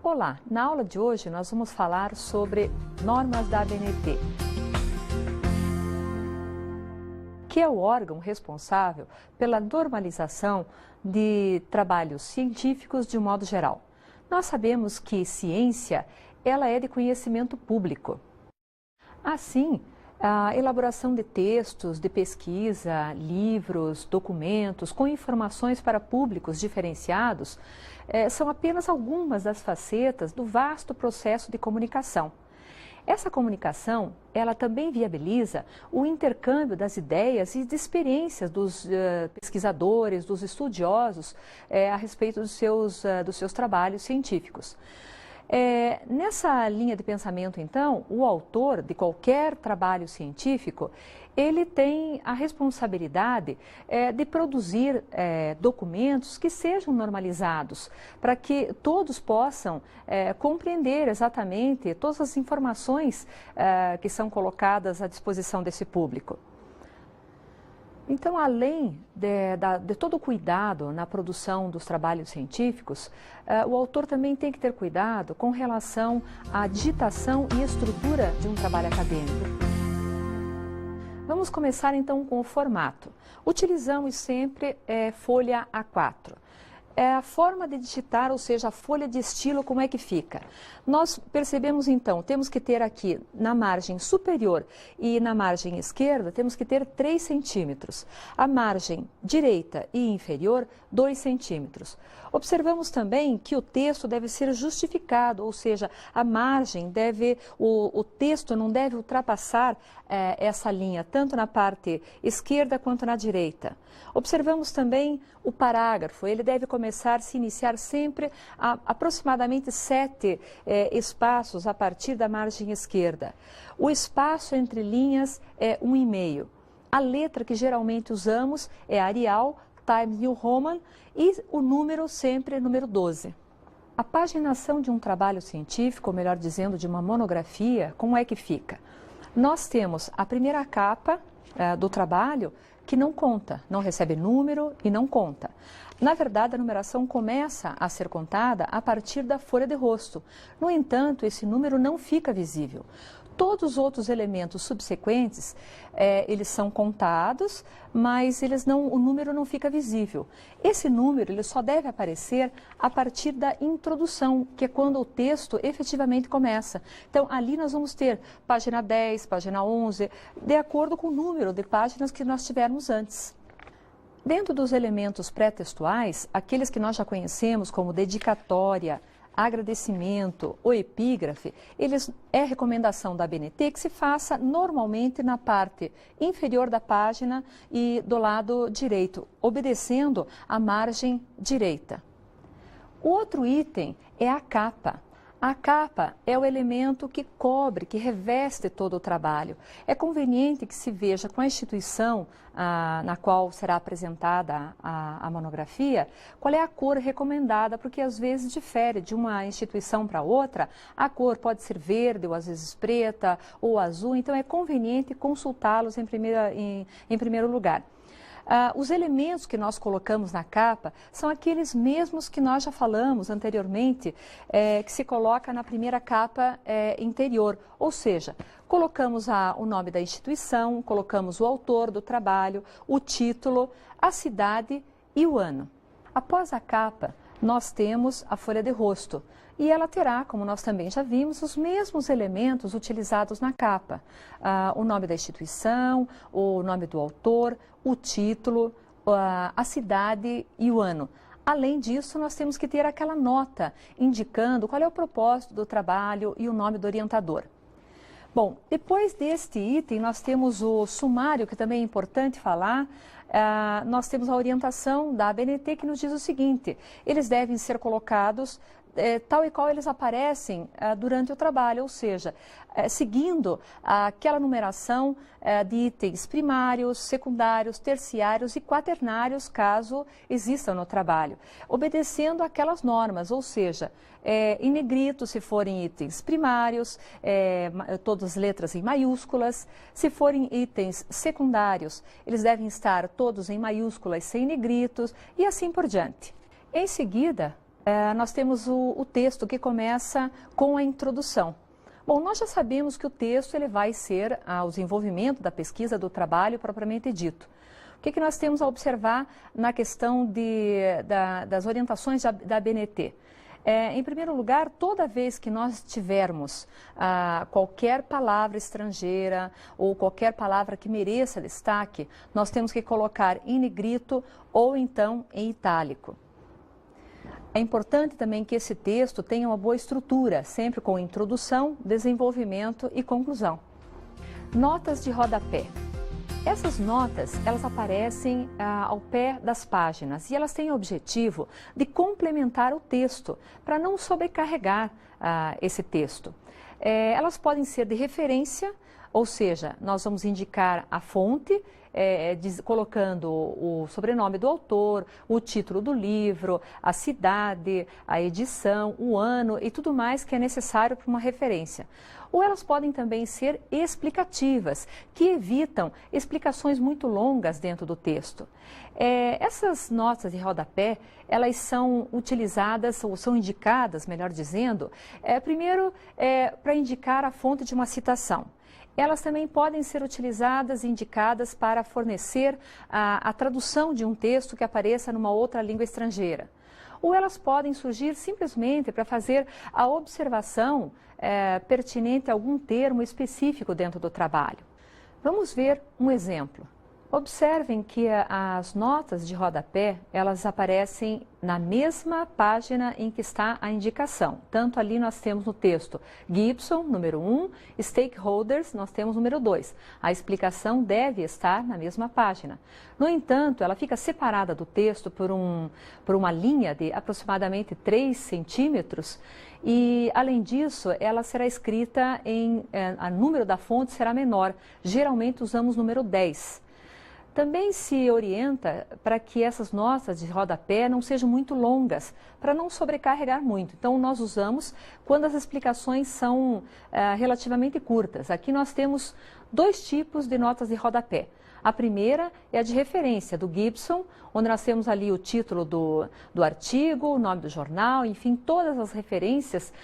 Olá, na aula de hoje nós vamos falar sobre normas da ABNT, que é o órgão responsável pela normalização de trabalhos científicos de um modo geral. Nós sabemos que ciência, ela é de conhecimento público. Assim, a elaboração de textos, de pesquisa, livros, documentos com informações para públicos diferenciados são apenas algumas das facetas do vasto processo de comunicação. Essa comunicação, ela também viabiliza o intercâmbio das ideias e de experiências dos pesquisadores, dos estudiosos a respeito dos seus trabalhos científicos. Nessa linha de pensamento, então, o autor de qualquer trabalho científico, ele tem a responsabilidade de produzir documentos que sejam normalizados, para que todos possam compreender exatamente todas as informações que são colocadas à disposição desse público. Então, além de todo o cuidado na produção dos trabalhos científicos, o autor também tem que ter cuidado com relação à digitação e estrutura de um trabalho acadêmico. Vamos começar então com o formato. Utilizamos sempre folha A4. A forma de digitar, ou seja, a folha de estilo, como é que fica? Nós percebemos então, temos que ter aqui na margem superior e na margem esquerda, temos que ter 3 centímetros. A margem direita e inferior, 2 centímetros. Observamos também que o texto deve ser justificado, ou seja, a margem o texto não deve ultrapassar essa linha, tanto na parte esquerda quanto na direita. Observamos também o parágrafo, ele deve se iniciar sempre a aproximadamente 7 espaços a partir da margem esquerda. O espaço entre linhas é 1,5. A letra que geralmente usamos é Arial, Times New Roman e o número sempre número 12. A paginação de um trabalho científico, ou melhor dizendo, de uma monografia, como é que fica? Nós temos a primeira capa do trabalho que não conta, não recebe número e não conta. Na verdade, a numeração começa a ser contada a partir da folha de rosto. No entanto, esse número não fica visível. Todos os outros elementos subsequentes, eles são contados, mas o número não fica visível. Esse número ele só deve aparecer a partir da introdução, que é quando o texto efetivamente começa. Então, ali nós vamos ter página 10, página 11, de acordo com o número de páginas que nós tivermos antes. Dentro dos elementos pré-textuais, aqueles que nós já conhecemos como dedicatória, agradecimento ou epígrafe, é recomendação da ABNT que se faça normalmente na parte inferior da página e do lado direito, obedecendo a margem direita. O outro item é a capa. A capa é o elemento que cobre, que reveste todo o trabalho. É conveniente que se veja com a instituição na qual será apresentada a monografia, qual é a cor recomendada, porque às vezes difere de uma instituição para outra. A cor pode ser verde, ou às vezes preta, ou azul, então é conveniente consultá-los em primeiro lugar. Os elementos que nós colocamos na capa são aqueles mesmos que nós já falamos anteriormente, que se coloca na primeira capa interior, ou seja, colocamos o nome da instituição, colocamos o autor do trabalho, o título, a cidade e o ano. Após a capa, nós temos a folha de rosto e ela terá, como nós também já vimos, os mesmos elementos utilizados na capa. O nome da instituição, o nome do autor, o título, a cidade e o ano. Além disso, nós temos que ter aquela nota indicando qual é o propósito do trabalho e o nome do orientador. Bom, depois deste item, nós temos o sumário, que também é importante falar. Nós temos a orientação da ABNT que nos diz o seguinte: eles devem ser colocados tal e qual eles aparecem durante o trabalho, ou seja, seguindo aquela numeração de itens primários, secundários, terciários e quaternários, caso existam no trabalho, obedecendo aquelas normas, ou seja, em negrito se forem itens primários, todas as letras em maiúsculas. Se forem itens secundários, eles devem estar todos em maiúsculas sem negritos e assim por diante. Em seguida, nós temos o texto que começa com a introdução. Bom, nós já sabemos que o texto ele vai ser o desenvolvimento da pesquisa, do trabalho propriamente dito. O que nós temos a observar na questão das orientações da ABNT? Em primeiro lugar, toda vez que nós tivermos qualquer palavra estrangeira ou qualquer palavra que mereça destaque, nós temos que colocar em negrito ou então em itálico. É importante também que esse texto tenha uma boa estrutura, sempre com introdução, desenvolvimento e conclusão. Notas de rodapé. Essas notas, elas aparecem ao pé das páginas e elas têm o objetivo de complementar o texto, para não sobrecarregar esse texto. Elas podem ser de referência, ou seja, nós vamos indicar a fonte, colocando o sobrenome do autor, o título do livro, a cidade, a edição, o ano e tudo mais que é necessário para uma referência. Ou elas podem também ser explicativas, que evitam explicações muito longas dentro do texto. Essas notas de rodapé, elas são utilizadas, ou são indicadas, melhor dizendo, primeiro para indicar a fonte de uma citação. Elas também podem ser utilizadas e indicadas para fornecer a tradução de um texto que apareça numa outra língua estrangeira. Ou elas podem surgir simplesmente para fazer a observação pertinente a algum termo específico dentro do trabalho. Vamos ver um exemplo. Observem que as notas de rodapé, elas aparecem na mesma página em que está a indicação. Tanto ali nós temos no texto Gibson, número 1, Stakeholders, nós temos número 2. A explicação deve estar na mesma página. No entanto, ela fica separada do texto por uma linha de aproximadamente 3 centímetros e, além disso, ela será escrita o número da fonte será menor. Geralmente usamos número 10. Também se orienta para que essas notas de rodapé não sejam muito longas, para não sobrecarregar muito. Então, nós usamos quando as explicações são relativamente curtas. Aqui nós temos 2 tipos de notas de rodapé. A primeira é a de referência do Gibson, onde nós temos ali o título do artigo, o nome do jornal, enfim, todas as referências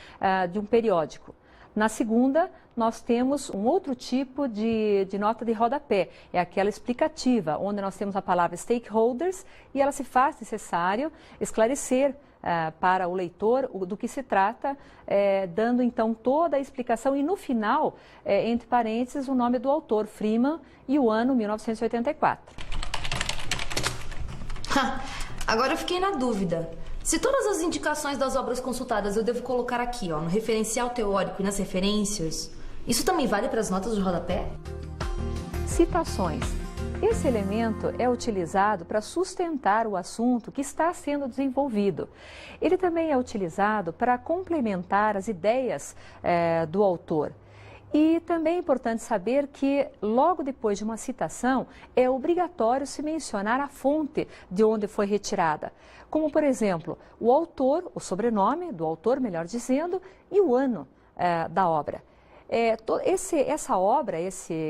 de um periódico. Na segunda, nós temos um outro tipo de nota de rodapé, é aquela explicativa, onde nós temos a palavra stakeholders e ela se faz necessário esclarecer para o leitor do que se trata, dando então toda a explicação e no final, entre parênteses, o nome do autor, Freeman, e o ano 1984. Agora eu fiquei na dúvida. Se todas as indicações das obras consultadas eu devo colocar aqui, no referencial teórico e nas referências, isso também vale para as notas de rodapé? Citações. Esse elemento é utilizado para sustentar o assunto que está sendo desenvolvido. Ele também é utilizado para complementar as ideias do autor. E também é importante saber que, logo depois de uma citação, é obrigatório se mencionar a fonte de onde foi retirada. Como, por exemplo, o autor, o sobrenome do autor, melhor dizendo, e o ano da obra. Essa obra,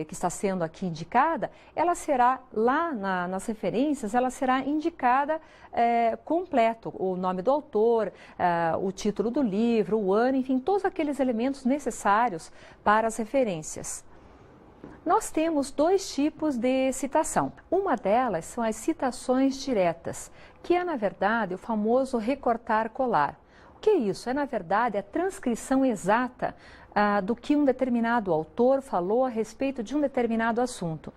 que está sendo aqui indicada, ela será lá nas referências, ela será indicada completo, o nome do autor, o título do livro, o ano, enfim, todos aqueles elementos necessários para as referências. Nós temos 2 tipos de citação. Uma delas são as citações diretas, que é, na verdade, o famoso recortar-colar. O que é isso? É, na verdade, a transcrição exata do que um determinado autor falou a respeito de um determinado assunto.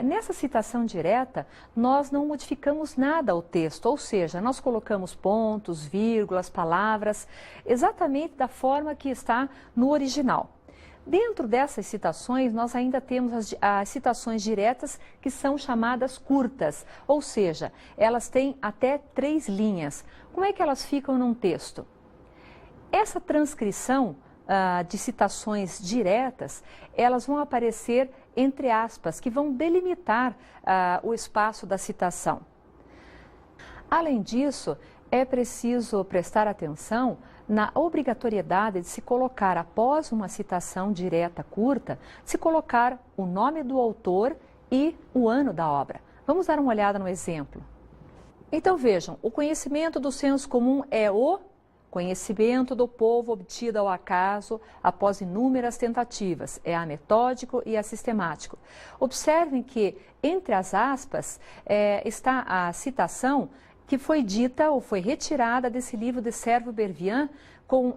Nessa citação direta, nós não modificamos nada ao texto, ou seja, nós colocamos pontos, vírgulas, palavras, exatamente da forma que está no original. Dentro dessas citações, nós ainda temos as citações diretas, que são chamadas curtas, ou seja, elas têm até 3 linhas. Como é que elas ficam num texto? Essa transcrição de citações diretas, elas vão aparecer entre aspas, que vão delimitar o espaço da citação. Além disso, é preciso prestar atenção na obrigatoriedade de se colocar, após uma citação direta curta, se colocar o nome do autor e o ano da obra. Vamos dar uma olhada no exemplo. Então vejam, o conhecimento do senso comum é o conhecimento do povo obtido ao acaso após inúmeras tentativas, é ametódico e assistemático. Observem que, entre as aspas, está a citação que foi dita ou foi retirada desse livro de Servo Bervian,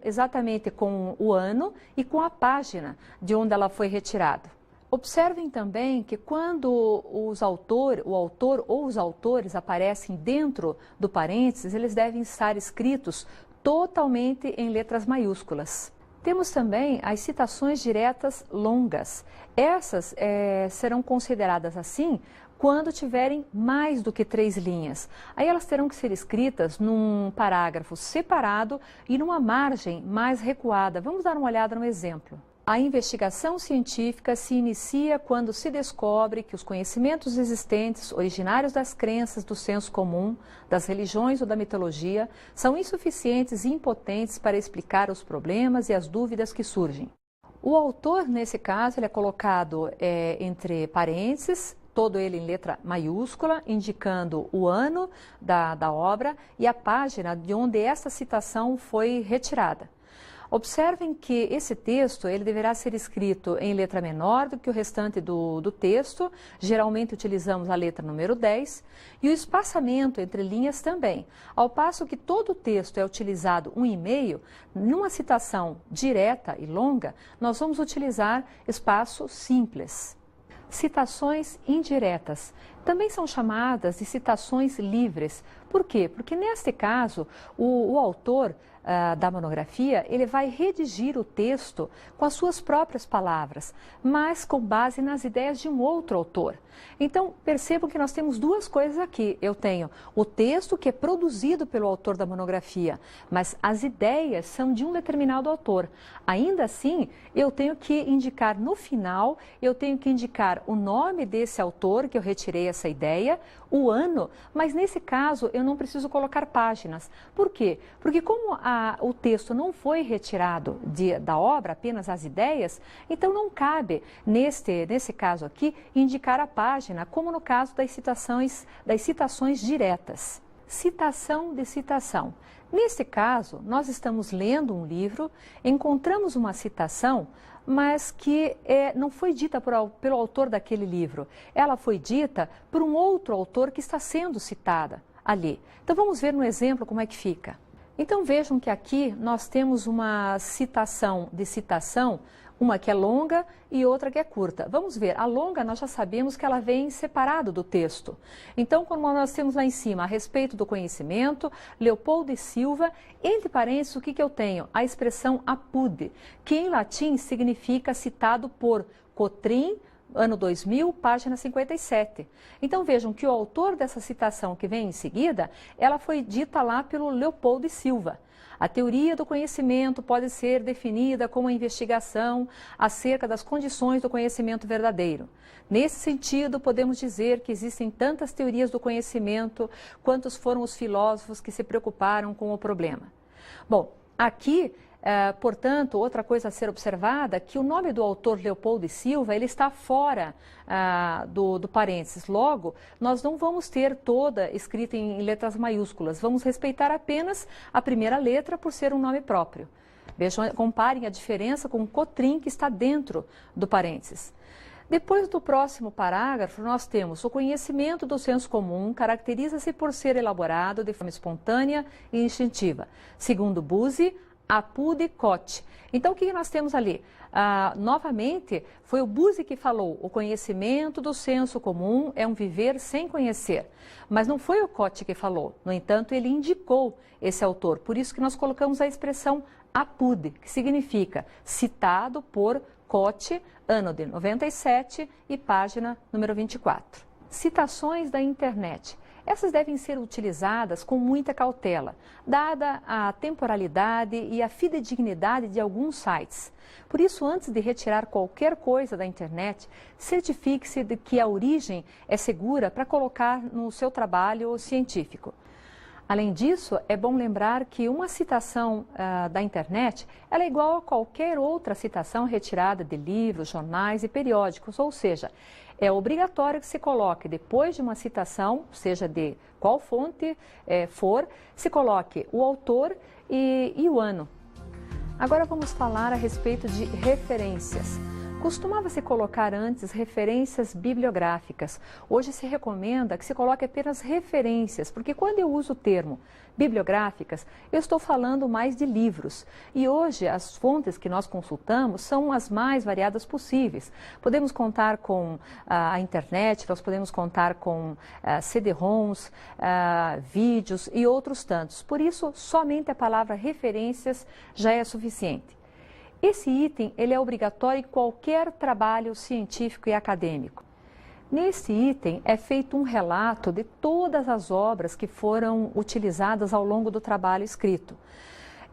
exatamente com o ano e com a página de onde ela foi retirada. Observem também que quando o autor ou os autores aparecem dentro do parênteses, eles devem estar escritos totalmente em letras maiúsculas. Temos também as citações diretas longas. Essas serão consideradas assim quando tiverem mais do que 3 linhas. Aí elas terão que ser escritas num parágrafo separado e numa margem mais recuada. Vamos dar uma olhada no exemplo. A investigação científica se inicia quando se descobre que os conhecimentos existentes, originários das crenças do senso comum, das religiões ou da mitologia, são insuficientes e impotentes para explicar os problemas e as dúvidas que surgem. O autor, nesse caso, ele é colocado entre parênteses, todo ele em letra maiúscula, indicando o ano da obra e a página de onde essa citação foi retirada. Observem que esse texto ele deverá ser escrito em letra menor do que o restante do texto, geralmente utilizamos a letra número 10, e o espaçamento entre linhas também. Ao passo que todo o texto é utilizado 1,5, numa citação direta e longa, nós vamos utilizar espaço simples. Citações indiretas também são chamadas de citações livres. Por quê? Porque neste caso, o autor da monografia, ele vai redigir o texto com as suas próprias palavras, mas com base nas ideias de um outro autor. Então, percebam que nós temos duas coisas aqui. Eu tenho o texto que é produzido pelo autor da monografia, mas as ideias são de um determinado autor. Ainda assim, eu tenho que indicar no final, eu tenho que indicar o nome desse autor, que eu retirei essa ideia, o ano, mas nesse caso eu não preciso colocar páginas. Por quê? Porque como o texto não foi retirado da obra, apenas as ideias, então não cabe, nesse caso aqui, indicar a página, como no caso das citações diretas. Citação de citação. Neste caso, nós estamos lendo um livro, encontramos uma citação, mas que não foi dita pelo autor daquele livro. Ela foi dita por um outro autor que está sendo citada ali. Então vamos ver no exemplo como é que fica. Então vejam que aqui nós temos uma citação de citação, uma que é longa e outra que é curta. Vamos ver, a longa nós já sabemos que ela vem separado do texto. Então, quando nós temos lá em cima a respeito do conhecimento, Leopoldo e Silva, entre parênteses, o que eu tenho? A expressão apud, que em latim significa citado por Cotrim, ano 2000, página 57. Então vejam que o autor dessa citação que vem em seguida, ela foi dita lá pelo Leopoldo e Silva. A teoria do conhecimento pode ser definida como a investigação acerca das condições do conhecimento verdadeiro. Nesse sentido, podemos dizer que existem tantas teorias do conhecimento quantos foram os filósofos que se preocuparam com o problema. Bom, aqui, portanto, outra coisa a ser observada, que o nome do autor Leopoldo e Silva, ele está fora do parênteses. Logo, nós não vamos ter toda escrita em letras maiúsculas, vamos respeitar apenas a primeira letra por ser um nome próprio. Vejam, comparem a diferença com o Cotrim, que está dentro do parênteses. Depois do próximo parágrafo, nós temos o conhecimento do senso comum caracteriza-se por ser elaborado de forma espontânea e instintiva. Segundo Buzi, apud cotte. Então, o que nós temos ali? Novamente, foi o Buzi que falou, o conhecimento do senso comum é um viver sem conhecer. Mas não foi o Cotte que falou. No entanto, ele indicou esse autor. Por isso que nós colocamos a expressão apud, que significa citado por Cotte, ano de 97 e página número 24. Citações da internet. Essas devem ser utilizadas com muita cautela, dada a temporalidade e a fidedignidade de alguns sites. Por isso, antes de retirar qualquer coisa da internet, certifique-se de que a origem é segura para colocar no seu trabalho científico. Além disso, é bom lembrar que uma citação da internet ela é igual a qualquer outra citação retirada de livros, jornais e periódicos, ou seja, é obrigatório que se coloque depois de uma citação, seja de qual fonte for, se coloque o autor e o ano. Agora vamos falar a respeito de referências. Costumava-se colocar antes referências bibliográficas. Hoje se recomenda que se coloque apenas referências, porque quando eu uso o termo bibliográficas, eu estou falando mais de livros. E hoje as fontes que nós consultamos são as mais variadas possíveis. Podemos contar com a internet, nós podemos contar com CD-ROMs, vídeos e outros tantos. Por isso, somente a palavra referências já é suficiente. Esse item ele é obrigatório em qualquer trabalho científico e acadêmico. Nesse item é feito um relato de todas as obras que foram utilizadas ao longo do trabalho escrito.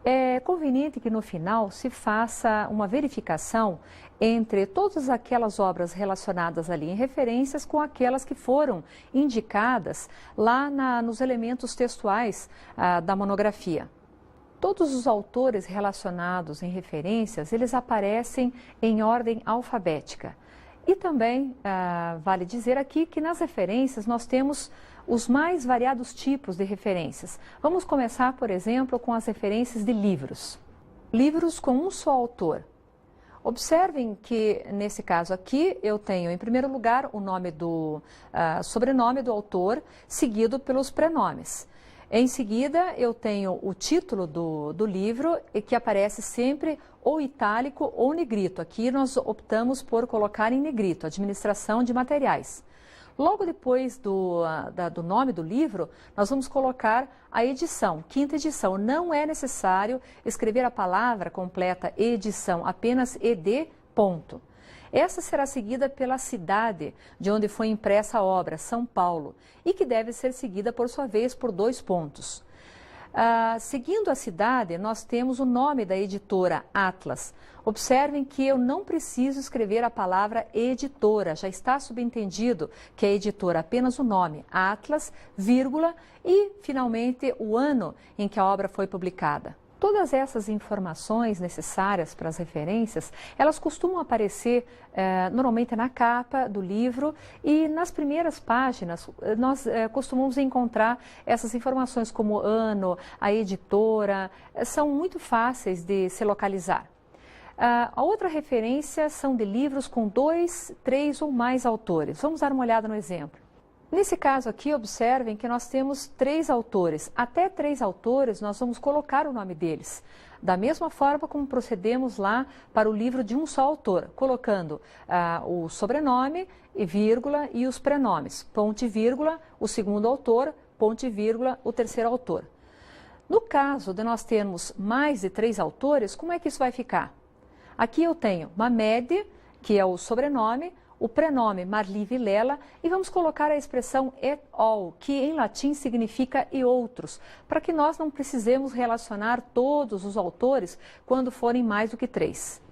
É conveniente que no final se faça uma verificação entre todas aquelas obras relacionadas ali em referências com aquelas que foram indicadas lá nos elementos textuais da monografia. Todos os autores relacionados em referências, eles aparecem em ordem alfabética. E também vale dizer aqui que nas referências nós temos os mais variados tipos de referências. Vamos começar, por exemplo, com as referências de livros. Livros com um só autor. Observem que, nesse caso aqui, eu tenho, em primeiro lugar, o nome sobrenome do autor, seguido pelos prenomes. Em seguida, eu tenho o título do livro, que aparece sempre ou itálico ou negrito. Aqui nós optamos por colocar em negrito, Administração de Materiais. Logo depois do nome do livro, nós vamos colocar a edição, quinta edição. Não é necessário escrever a palavra completa edição, apenas ed, ponto. Essa será seguida pela cidade de onde foi impressa a obra, São Paulo, e que deve ser seguida, por sua vez, por 2 pontos. Seguindo a cidade, nós temos o nome da editora, Atlas. Observem que eu não preciso escrever a palavra editora, já está subentendido que a editora apenas o nome, Atlas, vírgula, e, finalmente, o ano em que a obra foi publicada. Todas essas informações necessárias para as referências, elas costumam aparecer normalmente na capa do livro e nas primeiras páginas nós costumamos encontrar essas informações como ano, a editora, são muito fáceis de se localizar. A outra referência são de livros com 2, 3 ou mais autores. Vamos dar uma olhada no exemplo. Nesse caso aqui, observem que nós temos 3 autores. Até 3 autores, nós vamos colocar o nome deles. Da mesma forma como procedemos lá para o livro de um só autor, colocando o sobrenome, e vírgula, e os prenomes. Ponto e vírgula, o segundo autor, ponto e vírgula, o terceiro autor. No caso de nós termos mais de 3 autores, como é que isso vai ficar? Aqui eu tenho Mamed, que é o sobrenome, o prenome Marli Vilela e vamos colocar a expressão et al, que em latim significa e outros, para que nós não precisemos relacionar todos os autores quando forem mais do que 3.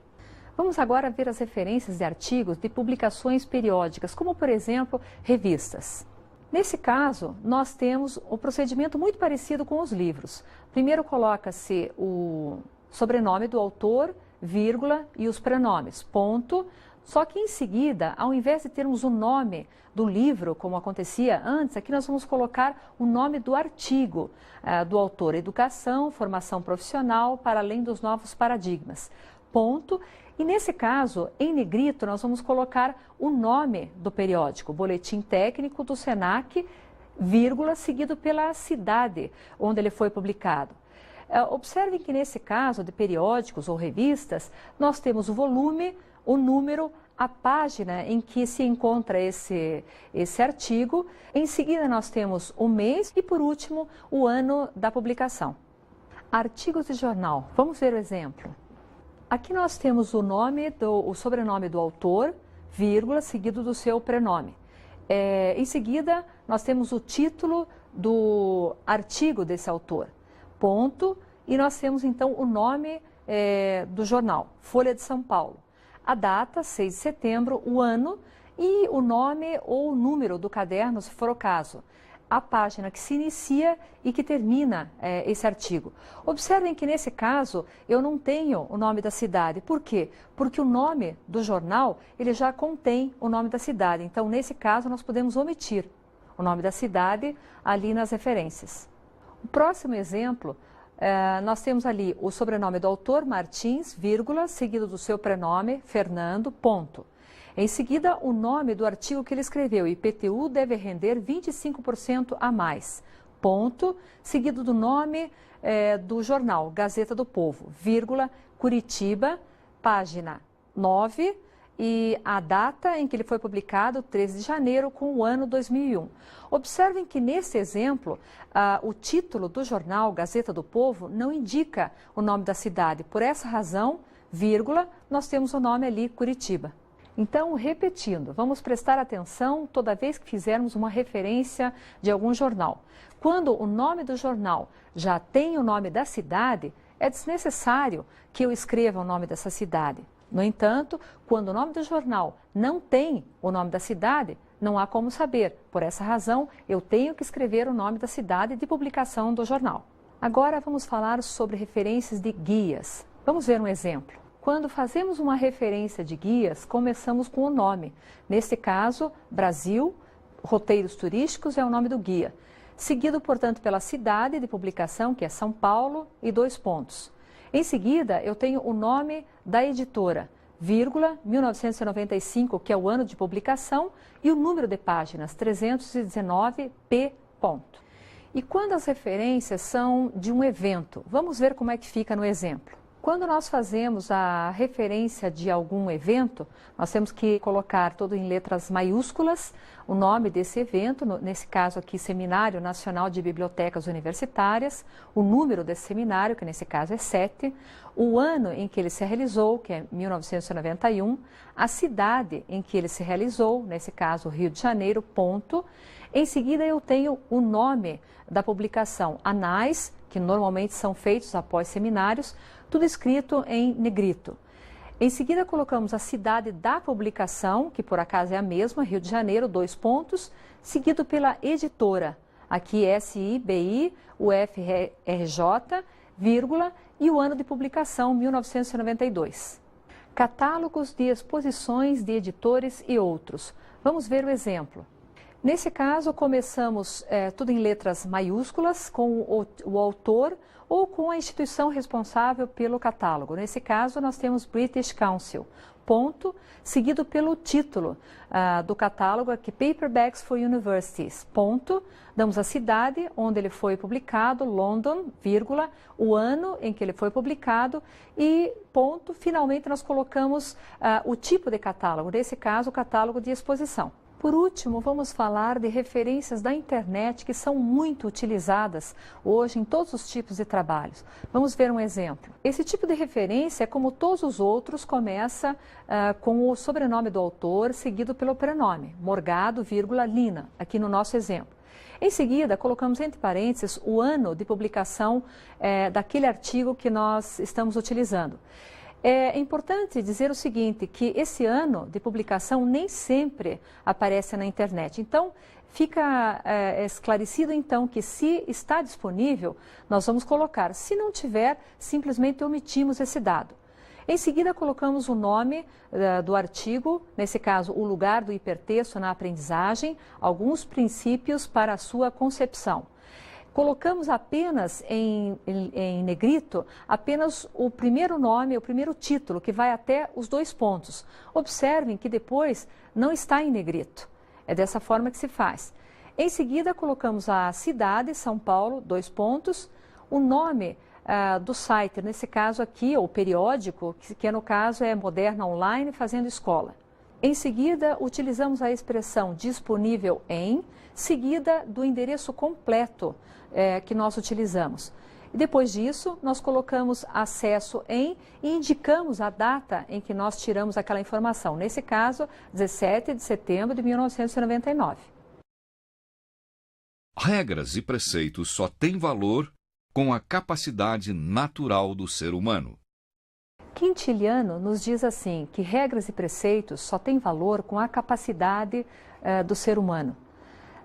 Vamos agora ver as referências de artigos de publicações periódicas, como por exemplo, revistas. Nesse caso, nós temos um procedimento muito parecido com os livros. Primeiro coloca-se o sobrenome do autor, vírgula, e os prenomes, ponto. Só que em seguida, ao invés de termos o nome do livro, como acontecia antes, aqui nós vamos colocar o nome do artigo do autor, Educação, Formação Profissional, para além dos novos paradigmas, ponto. E nesse caso, em negrito, nós vamos colocar o nome do periódico, Boletim Técnico do Senac, vírgula, seguido pela cidade onde ele foi publicado. Observem que nesse caso de periódicos ou revistas, nós temos o volume, o número, a página em que se encontra esse artigo. Em seguida, nós temos o mês e, por último, o ano da publicação. Artigos de jornal. Vamos ver o exemplo. Aqui nós temos o sobrenome do autor, vírgula, seguido do seu prenome. Em seguida, nós temos o título do artigo desse autor, ponto, e nós temos então o nome do jornal, Folha de São Paulo. A data, 6 de setembro, o ano e o nome ou o número do caderno, se for o caso. a página que se inicia e que termina esse artigo. Observem que nesse caso eu não tenho o nome da cidade. Por quê? Porque o nome do jornal ele já contém o nome da cidade. Então, nesse caso, nós podemos omitir o nome da cidade ali nas referências. O próximo exemplo, nós temos ali o sobrenome do autor, Martins, vírgula, seguido do seu prenome, Fernando, ponto. Em seguida, o nome do artigo que ele escreveu, IPTU deve render 25% a mais, ponto, seguido do nome do jornal, Gazeta do Povo, vírgula, Curitiba, página 9, e a data em que ele foi publicado, 13 de janeiro, com o ano 2001. Observem que nesse exemplo, o título do jornal Gazeta do Povo não indica o nome da cidade. Por essa razão, vírgula, nós temos o nome ali, Curitiba. Então, repetindo, vamos prestar atenção toda vez que fizermos uma referência de algum jornal. Quando o nome do jornal já tem o nome da cidade, é desnecessário que eu escreva o nome dessa cidade. No entanto, quando o nome do jornal não tem o nome da cidade, não há como saber. Por essa razão, eu tenho que escrever o nome da cidade de publicação do jornal. Agora vamos falar sobre referências de guias. Vamos ver um exemplo. Quando fazemos uma referência de guias, começamos com o nome. Neste caso, Brasil, Roteiros Turísticos é o nome do guia. Seguido, portanto, pela cidade de publicação, que é São Paulo, e 2 pontos. Em seguida, eu tenho o nome da editora, vírgula, 1995, que é o ano de publicação, e o número de páginas, 319P, ponto. E quando as referências são de um evento, vamos ver como é que fica no exemplo. Quando nós fazemos a referência de algum evento, nós temos que colocar tudo em letras maiúsculas, o nome desse evento, nesse caso aqui, Seminário Nacional de Bibliotecas Universitárias, o número desse seminário, que nesse caso é 7, o ano em que ele se realizou, que é 1991, a cidade em que ele se realizou, nesse caso Rio de Janeiro, ponto. Em seguida eu tenho o nome da publicação, anais, que normalmente são feitos após seminários, tudo escrito em negrito. Em seguida, colocamos a cidade da publicação, que por acaso é a mesma, Rio de Janeiro, 2 pontos, seguido pela editora, aqui SIBI, UFRJ, vírgula, e o ano de publicação, 1992. Catálogos de exposições de editores e outros. Vamos ver o exemplo. Nesse caso, começamos tudo em letras maiúsculas, com o autor ou com a instituição responsável pelo catálogo. Nesse caso, nós temos British Council, ponto, seguido pelo título do catálogo, aqui, Paperbacks for Universities, ponto. Damos a cidade onde ele foi publicado, London, vírgula, o ano em que ele foi publicado e, ponto, finalmente nós colocamos o tipo de catálogo, nesse caso, o catálogo de exposição. Por último, vamos falar de referências da internet que são muito utilizadas hoje em todos os tipos de trabalhos. Vamos ver um exemplo. Esse tipo de referência, como todos os outros, começa com o sobrenome do autor, seguido pelo prenome, Morgado, vírgula, Lina, aqui no nosso exemplo. Em seguida, colocamos entre parênteses o ano de publicação daquele artigo que nós estamos utilizando. É importante dizer o seguinte, que esse ano de publicação nem sempre aparece na internet. Então, fica esclarecido então que se está disponível, nós vamos colocar. Se não tiver, simplesmente omitimos esse dado. Em seguida, colocamos o nome do artigo, nesse caso, o lugar do hipertexto na aprendizagem, alguns princípios para a sua concepção. Colocamos apenas em negrito, apenas o primeiro nome, o primeiro título, que vai até os 2 pontos. Observem que depois não está em negrito. É dessa forma que se faz. Em seguida, colocamos a cidade, São Paulo, 2 pontos, o nome do site, nesse caso aqui, ou periódico, que no caso é Moderna Online Fazendo Escola. Em seguida, utilizamos a expressão disponível em, seguida do endereço completo que nós utilizamos. E depois disso, nós colocamos acesso em e indicamos a data em que nós tiramos aquela informação. Nesse caso, 17 de setembro de 1999. Regras e preceitos só têm valor com a capacidade natural do ser humano. Quintiliano nos diz assim, que regras e preceitos só têm valor com a capacidade do ser humano.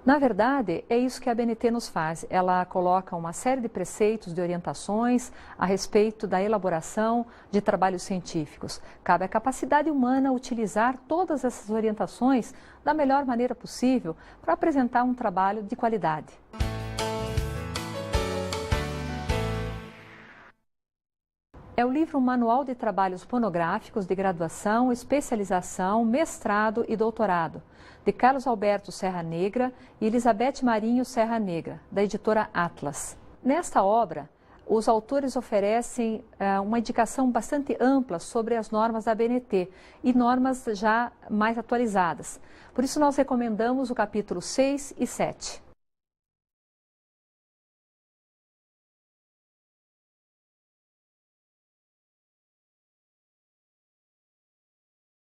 Na verdade, é isso que a ABNT nos faz. Ela coloca uma série de preceitos, de orientações a respeito da elaboração de trabalhos científicos. Cabe à capacidade humana utilizar todas essas orientações da melhor maneira possível para apresentar um trabalho de qualidade. É o livro Manual de Trabalhos Monográficos de Graduação, Especialização, Mestrado e Doutorado, de Carlos Alberto Serra Negra e Elizabeth Marinho Serra Negra, da editora Atlas. Nesta obra, os autores oferecem uma indicação bastante ampla sobre as normas da ABNT e normas já mais atualizadas. Por isso, nós recomendamos o capítulo 6 e 7.